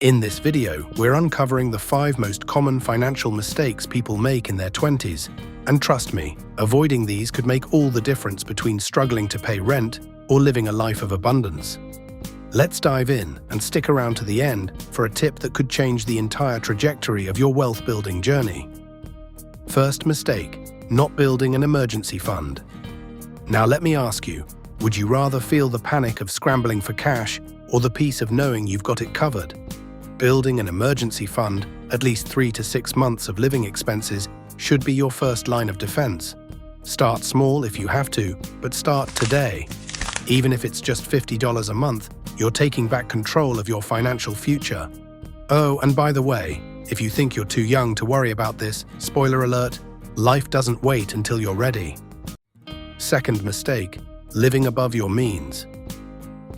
In this video, we're uncovering the 5 most common financial mistakes people make in their 20s. And trust me, avoiding these could make all the difference between struggling to pay rent or living a life of abundance. Let's dive in and stick around to the end for a tip that could change the entire trajectory of your wealth-building journey. First mistake, not building an emergency fund. Now let me ask you, would you rather feel the panic of scrambling for cash or the peace of knowing you've got it covered? Building an emergency fund, at least 3 to 6 months of living expenses, should be your first line of defense. Start small if you have to, but start today. Even if it's just $50 a month, you're taking back control of your financial future. Oh, and by the way, if you think you're too young to worry about this, spoiler alert, life doesn't wait until you're ready. Second mistake, living above your means.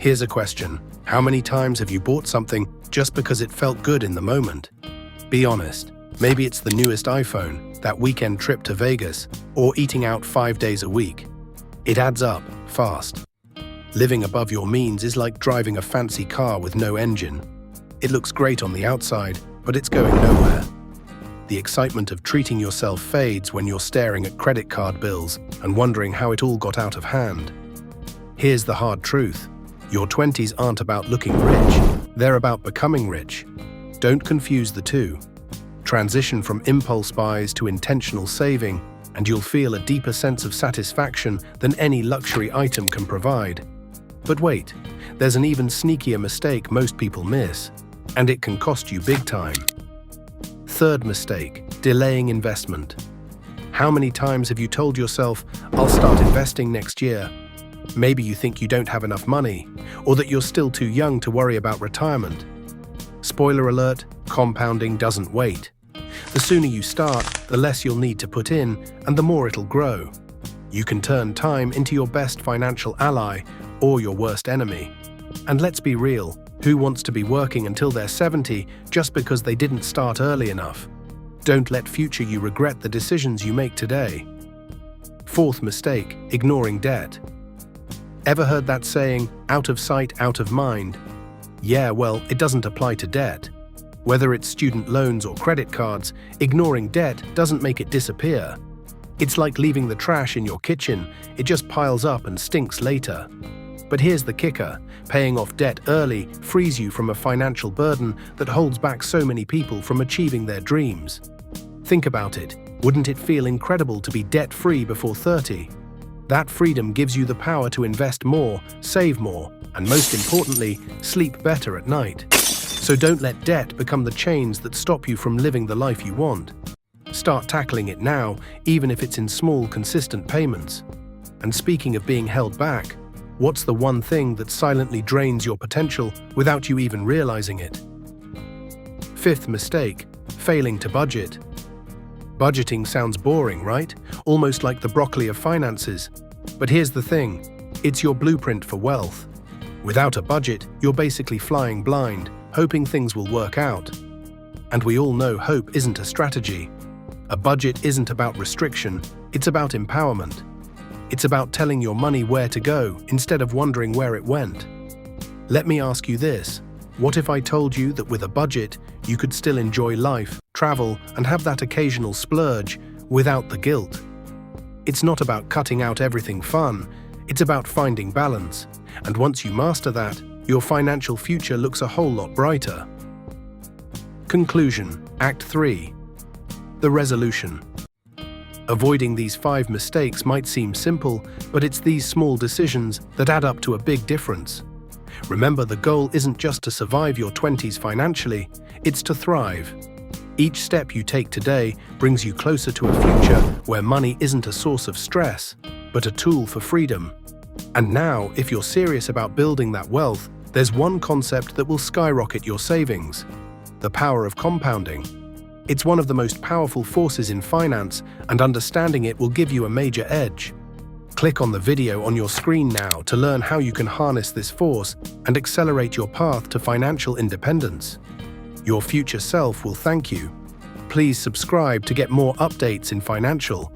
Here's a question. How many times have you bought something just because it felt good in the moment? Be honest. Maybe it's the newest iPhone, that weekend trip to Vegas, or eating out 5 days a week. It adds up fast. Living above your means is like driving a fancy car with no engine. It looks great on the outside, but it's going nowhere. The excitement of treating yourself fades when you're staring at credit card bills and wondering how it all got out of hand. Here's the hard truth. Your 20s aren't about looking rich, they're about becoming rich. Don't confuse the two. Transition from impulse buys to intentional saving, and you'll feel a deeper sense of satisfaction than any luxury item can provide. But wait, there's an even sneakier mistake most people miss, and it can cost you big time. Third mistake, delaying investment. How many times have you told yourself, I'll start investing next year? Maybe you think you don't have enough money, or that you're still too young to worry about retirement. Spoiler alert, compounding doesn't wait. The sooner you start, the less you'll need to put in, and the more it'll grow. You can turn time into your best financial ally or your worst enemy. And let's be real, who wants to be working until they're 70 just because they didn't start early enough? Don't let future you regret the decisions you make today. Fourth mistake, ignoring debt. Ever heard that saying, out of sight, out of mind? Yeah, well, it doesn't apply to debt. Whether it's student loans or credit cards, ignoring debt doesn't make it disappear. It's like leaving the trash in your kitchen, it just piles up and stinks later. But here's the kicker, paying off debt early frees you from a financial burden that holds back so many people from achieving their dreams. Think about it, wouldn't it feel incredible to be debt-free before 30? That freedom gives you the power to invest more, save more, and most importantly, sleep better at night. So don't let debt become the chains that stop you from living the life you want. Start tackling it now, even if it's in small, consistent payments. And speaking of being held back, what's the one thing that silently drains your potential without you even realizing it? Fifth mistake, failing to budget. Budgeting sounds boring, right? Almost like the broccoli of finances. But here's the thing, it's your blueprint for wealth. Without a budget, you're basically flying blind, hoping things will work out. And we all know hope isn't a strategy. A budget isn't about restriction, it's about empowerment. It's about telling your money where to go instead of wondering where it went. Let me ask you this. What if I told you that with a budget, you could still enjoy life, travel, and have that occasional splurge without the guilt? It's not about cutting out everything fun, it's about finding balance. And once you master that, your financial future looks a whole lot brighter. Conclusion, Act 3. The resolution. Avoiding these 5 mistakes might seem simple, but it's these small decisions that add up to a big difference. Remember, the goal isn't just to survive your 20s financially, it's to thrive. Each step you take today brings you closer to a future where money isn't a source of stress, but a tool for freedom. And now, if you're serious about building that wealth, there's one concept that will skyrocket your savings: the power of compounding. It's one of the most powerful forces in finance, and understanding it will give you a major edge. Click on the video on your screen now to learn how you can harness this force and accelerate your path to financial independence. Your future self will thank you. Please subscribe to get more updates in financial